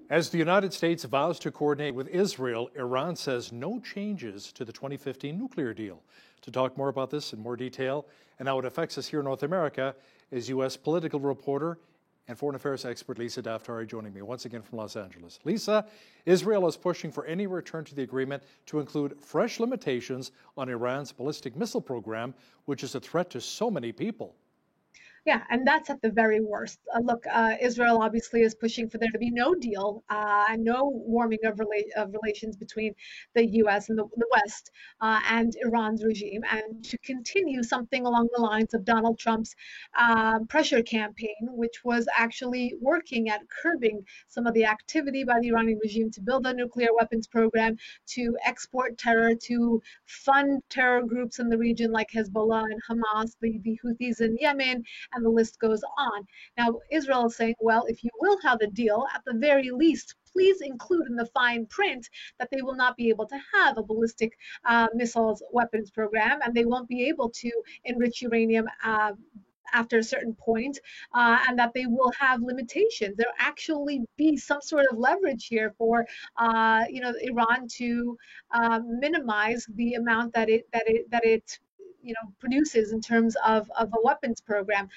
As the United States vows to coordinate with Israel, Iran says no changes to the 2015 nuclear deal. To talk more about this in more detail and how it affects us here in North America is U.S. political reporter and foreign affairs expert Lisa Daftari joining me once again from Los Angeles. Lisa, Israel is pushing for any return to the agreement to include fresh limitations on Iran's ballistic missile program, which is a threat to so many people. Yeah, and that's at the very worst. Look, Israel obviously is pushing for there to be no deal and no warming of relations between the U.S. and the West and Iran's regime, and to continue something along the lines of Donald Trump's pressure campaign, which was actually working at curbing some of the activity by the Iranian regime to build a nuclear weapons program, to export terror, to fund terror groups in the region like Hezbollah and Hamas, the Houthis in Yemen, and the list goes on. Now, Israel is saying, well, if you will have a deal, at the very least, please include in the fine print that they will not be able to have a ballistic missiles weapons program, and they won't be able to enrich uranium after a certain point, and that they will have limitations. There actually be some sort of leverage here for, Iran to minimize the amount that it produces in terms of a weapons program.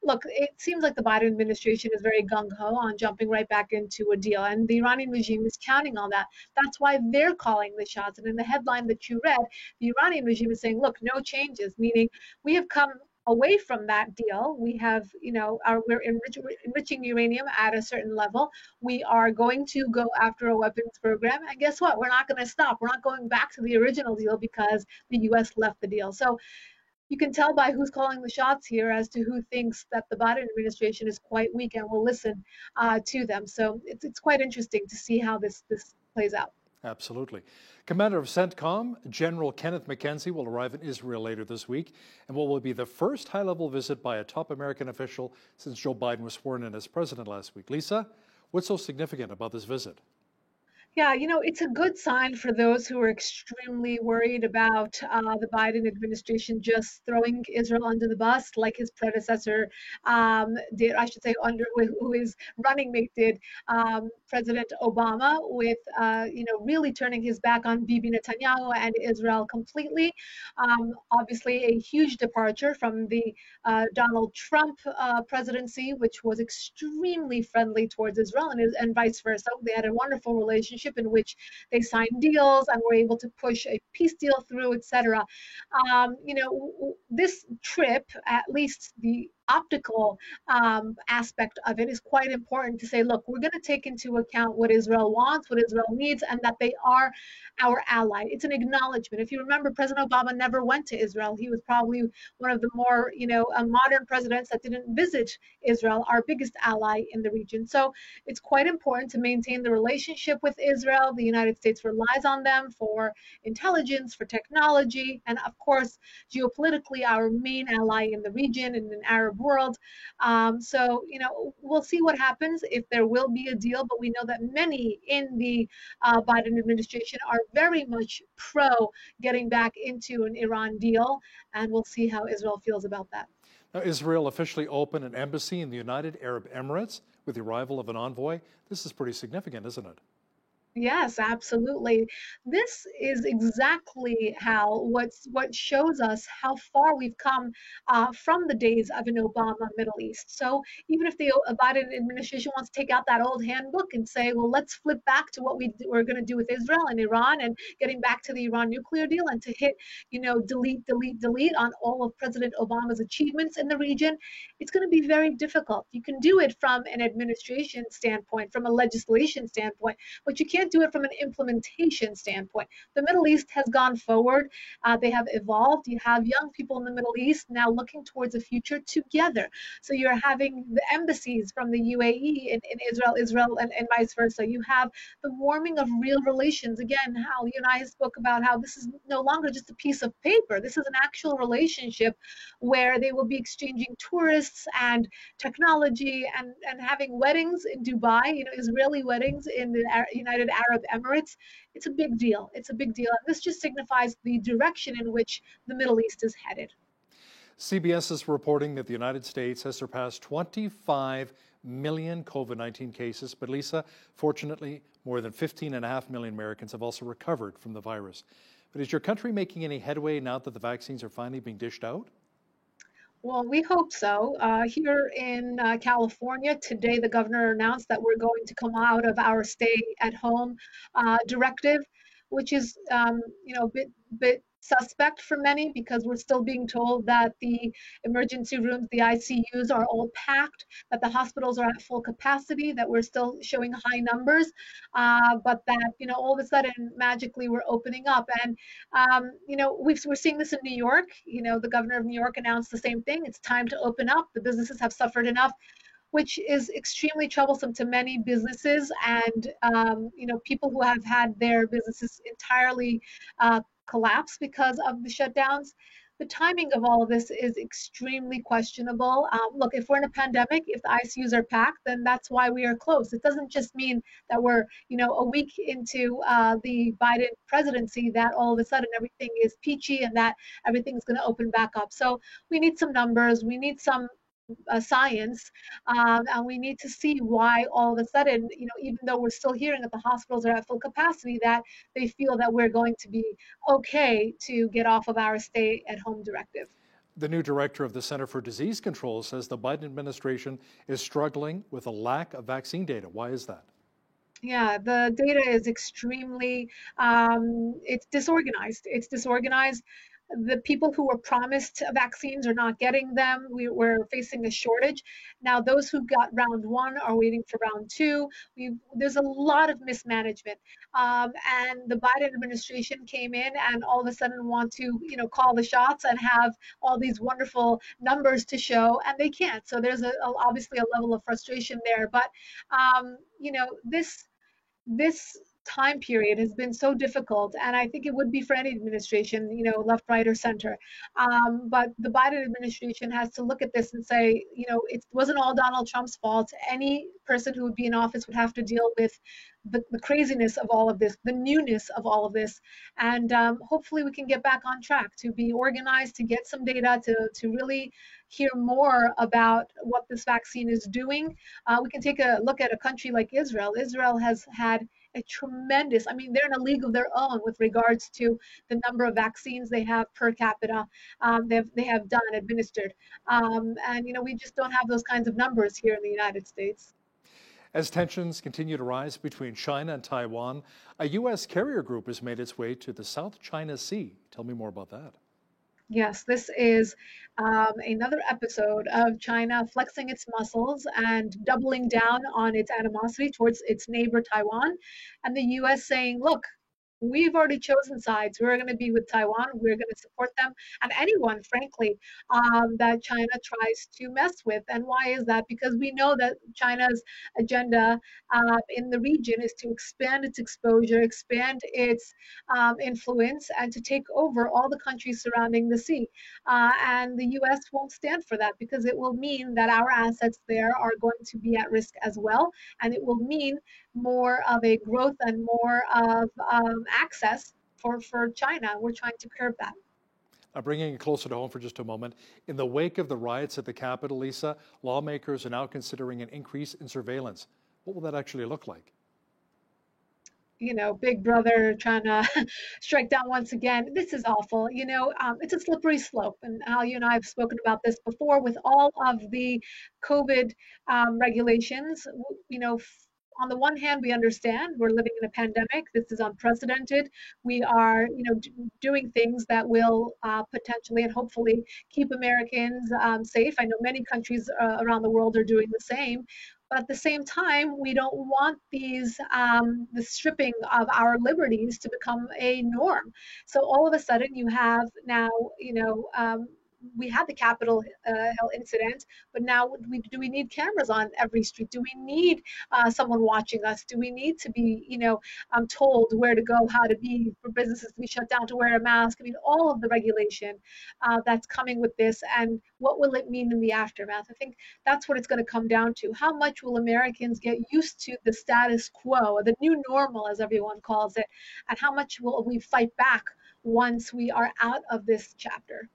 Look, it seems like the Biden administration is very gung-ho on jumping right back into a deal, and the Iranian regime is counting on that. That's why they're calling the shots. And in the headline that you read, the Iranian regime is saying, look, no changes, meaning we have come away from that deal. We have, we're enriching uranium at a certain level. We are going to go after a weapons program. And guess what? We're not going to stop. We're not going back to the original deal because the U.S. left the deal. So you can tell by who's calling the shots here as to who thinks that the Biden administration is quite weak and will listen to them. So it's quite interesting to see how this plays out. Absolutely. Commander of CENTCOM, General Kenneth McKenzie, will arrive in Israel later this week and what will be the first high-level visit by a top American official since Joe Biden was sworn in as president last week. Lisa, what's so significant about this visit? Yeah, it's a good sign for those who are extremely worried about the Biden administration just throwing Israel under the bus, like his predecessor did, I should say, who his running mate did, President Obama, with really turning his back on Bibi Netanyahu and Israel completely. Obviously, a huge departure from the Donald Trump presidency, which was extremely friendly towards Israel, and vice versa. They had a wonderful relationship in which they signed deals and were able to push a peace deal through, etc. This trip, at least the optical aspect of it, is quite important to say, look, we're going to take into account what Israel wants, what Israel needs, and that they are our ally. It's an acknowledgement. If you remember, President Obama never went to Israel. He was probably one of the more, modern presidents that didn't visit Israel, our biggest ally in the region. So it's quite important to maintain the relationship with Israel. The United States relies on them for intelligence, for technology, and of course, geopolitically, our main ally in the region and in Arab world. We'll see what happens if there will be a deal, but we know that many in the Biden administration are very much pro getting back into an Iran deal, and we'll see how Israel feels about that. Now, Israel officially opened an embassy in the United Arab Emirates with the arrival of an envoy. This is pretty significant, isn't it? Yes, absolutely. This is exactly what shows us how far we've come from the days of an Obama Middle East. So even if the Biden administration wants to take out that old handbook and say, well, let's flip back to what we're going to do with Israel and Iran and getting back to the Iran nuclear deal and to hit, delete on all of President Obama's achievements in the region, it's going to be very difficult. You can do it from an administration standpoint, from a legislation standpoint, but you can't do it from an implementation standpoint. The Middle East has gone forward. They have evolved. You have young people in the Middle East now looking towards a future together. So you're having the embassies from the UAE in Israel, and vice versa. You have the warming of real relations. Again, how you and I spoke about how this is no longer just a piece of paper. This is an actual relationship where they will be exchanging tourists and technology and having weddings in Dubai, Israeli weddings in the United Arab Emirates. It's a big deal. It's a big deal. And this just signifies the direction in which the Middle East is headed. CBS is reporting that the United States has surpassed 25 million COVID-19 cases, but Lisa, fortunately, more than 15.5 million Americans have also recovered from the virus. But is your country making any headway now that the vaccines are finally being dished out? Well, we hope so. Here in California, today the governor announced that we're going to come out of our stay-at-home directive, which is, a bit suspect for many because we're still being told that the emergency rooms, the ICUs, are all packed, that the hospitals are at full capacity, that we're still showing high numbers, but that all of a sudden magically we're opening up. And we're seeing this in New York. The governor of New York announced the same thing. It's time to open up. The businesses have suffered enough, which is extremely troublesome to many businesses and people who have had their businesses entirely collapse because of the shutdowns. The timing of all of this is extremely questionable. Look, if we're in a pandemic, if the ICUs are packed, then that's why we are closed. It doesn't just mean that we're, a week into the Biden presidency that all of a sudden everything is peachy and that everything's going to open back up. So we need some numbers. We need some science, and we need to see why all of a sudden, even though we're still hearing that the hospitals are at full capacity, that they feel that we're going to be okay to get off of our stay-at-home directive. The new director of the Center for Disease Control says the Biden administration is struggling with a lack of vaccine data. Why is that? Yeah, the data is extremely, it's disorganized. It's disorganized. The people who were promised vaccines are not getting them. We're facing a shortage. Now, those who got round one are waiting for round two. There's a lot of mismanagement. And the Biden administration came in and all of a sudden want to, call the shots and have all these wonderful numbers to show, and they can't. So there's obviously a level of frustration there. But, this time period has been so difficult, and I think it would be for any administration, left, right, or center. But the Biden administration has to look at this and say, it wasn't all Donald Trump's fault. Any person who would be in office would have to deal with the craziness of all of this, the newness of all of this, and hopefully we can get back on track to be organized, to get some data, to really hear more about what this vaccine is doing. We can take a look at a country like Israel. Israel has had a tremendous, they're in a league of their own with regards to the number of vaccines they have per capita, they have administered. And, we just don't have those kinds of numbers here in the United States. As tensions continue to rise between China and Taiwan, a U.S. carrier group has made its way to the South China Sea. Tell me more about that. Yes, this is another episode of China flexing its muscles and doubling down on its animosity towards its neighbor Taiwan, and the U.S. saying, look, we've already chosen sides. We're going to be with Taiwan. We're going to support them and anyone, frankly, that China tries to mess with. And why is that? Because we know that China's agenda in the region is to expand its exposure, expand its influence, and to take over all the countries surrounding the sea. And the U.S. won't stand for that because it will mean that our assets there are going to be at risk as well. And it will mean more of a growth and more of access for China. We're trying to curb that. Bringing it closer to home for just a moment, in the wake of the riots at the Capitol, Lisa, lawmakers are now considering an increase in surveillance. What will that actually look like? Big brother trying to strike down once again. This is awful. It's a slippery slope. And Al, you and I have spoken about this before with all of the COVID regulations. On the one hand, we understand we're living in a pandemic. This is unprecedented. We are, doing things that will potentially and hopefully keep Americans safe. I know many countries around the world are doing the same. But at the same time, we don't want the stripping of our liberties to become a norm. So all of a sudden, you have now, we had the Capitol Hill incident, but now do we need cameras on every street? Do we need someone watching us? Do we need to be, told where to go, how to be, for businesses to be shut down, to wear a mask? All of the regulation that's coming with this, and what will it mean in the aftermath? I think that's what it's going to come down to. How much will Americans get used to the status quo, or the new normal, as everyone calls it, and how much will we fight back once we are out of this chapter?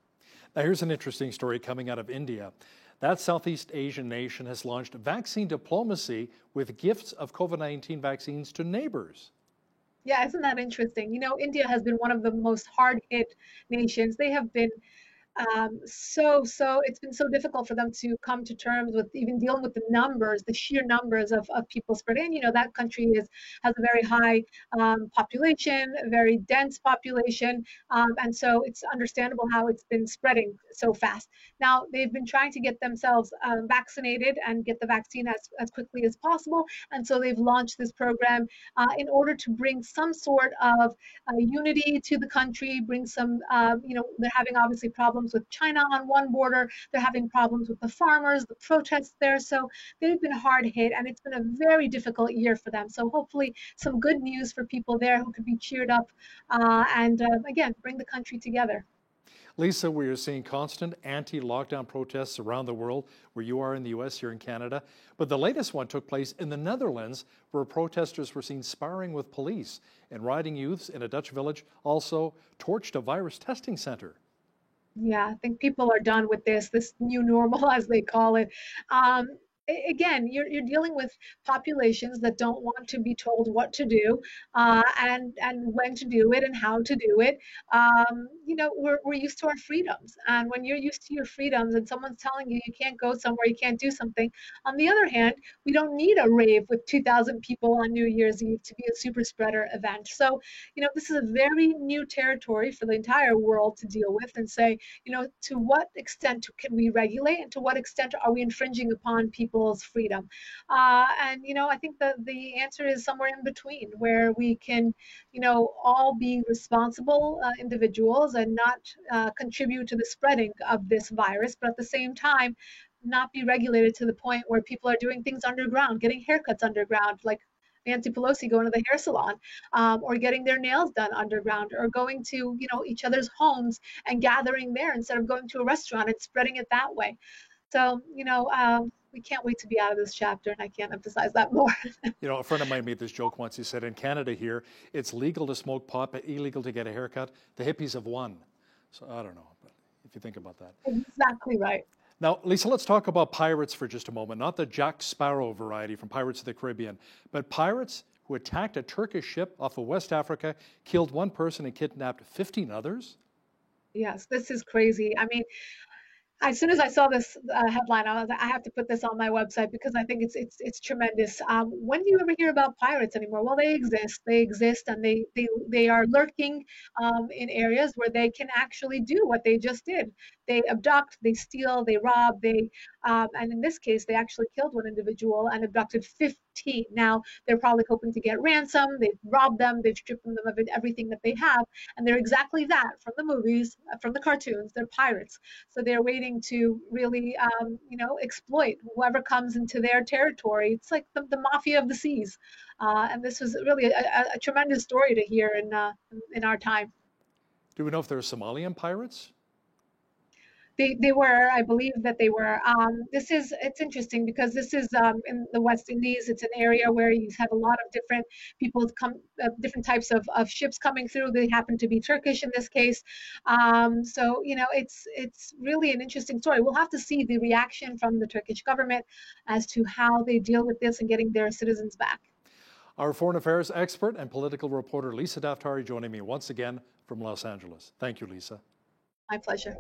Now, here's an interesting story coming out of India. That Southeast Asian nation has launched vaccine diplomacy with gifts of COVID-19 vaccines to neighbors. Yeah, isn't that interesting? India has been one of the most hard hit nations. They have been it's been so difficult for them to come to terms with even dealing with the numbers, the sheer numbers of people spreading. And, that country has a very high population, a very dense population, and so it's understandable how it's been spreading so fast. Now they've been trying to get themselves vaccinated and get the vaccine as quickly as possible, and so they've launched this program in order to bring some sort of unity to the country, bring some, they're having obviously problems with China on one border. They're having problems with the farmers, the protests there. So they've been hard hit, and it's been a very difficult year for them. So hopefully some good news for people there who could be cheered up and again, bring the country together. Lisa, we are seeing constant anti-lockdown protests around the world, where you are in the U.S., here in Canada. But the latest one took place in the Netherlands, where protesters were seen sparring with police, and rioting youths in a Dutch village also torched a virus testing center. Yeah, I think people are done with this new normal, as they call it. Again, you're dealing with populations that don't want to be told what to do, and when to do it and how to do it. We're used to our freedoms, and when you're used to your freedoms and someone's telling you you can't go somewhere, you can't do something. On the other hand, we don't need a rave with 2,000 people on New Year's Eve to be a super spreader event. So, this is a very new territory for the entire world to deal with and say, to what extent can we regulate, and to what extent are we infringing upon people's freedom? I think the answer is somewhere in between, where we can, all be responsible individuals and not contribute to the spreading of this virus, but at the same time, not be regulated to the point where people are doing things underground, getting haircuts underground, like Nancy Pelosi going to the hair salon, or getting their nails done underground, or going to each other's homes and gathering there instead of going to a restaurant and spreading it that way. So we can't wait to be out of this chapter, and I can't emphasize that more. A friend of mine made this joke once. He said, in Canada here, it's legal to smoke pot, but illegal to get a haircut. The hippies have won. So I don't know, but if you think about that. Exactly right. Now, Lisa, let's talk about pirates for just a moment. Not the Jack Sparrow variety from Pirates of the Caribbean, but pirates who attacked a Turkish ship off of West Africa, killed one person and kidnapped 15 others? Yes, this is crazy. I mean, as soon as I saw this headline, I was like, I have to put this on my website because I think it's tremendous. When do you ever hear about pirates anymore? Well, they exist. They exist, and they are lurking in areas where they can actually do what they just did. They abduct, they steal, they rob, and in this case, they actually killed one individual and abducted 15. Now, they're probably hoping to get ransom. They've robbed them. They've stripped them of everything that they have, and they're exactly that from the movies, from the cartoons. They're pirates, so they're waiting to really, exploit whoever comes into their territory. It's like the mafia of the seas, and this was really a tremendous story to hear in our time. Do we know if there are Somalian pirates? They were, I believe that they were. It's interesting because this is in the West Indies. It's an area where you have a lot of different people different types of ships coming through. They happen to be Turkish in this case. So it's really an interesting story. We'll have to see the reaction from the Turkish government as to how they deal with this and getting their citizens back. Our foreign affairs expert and political reporter Lisa Daftari joining me once again from Los Angeles. Thank you, Lisa. My pleasure.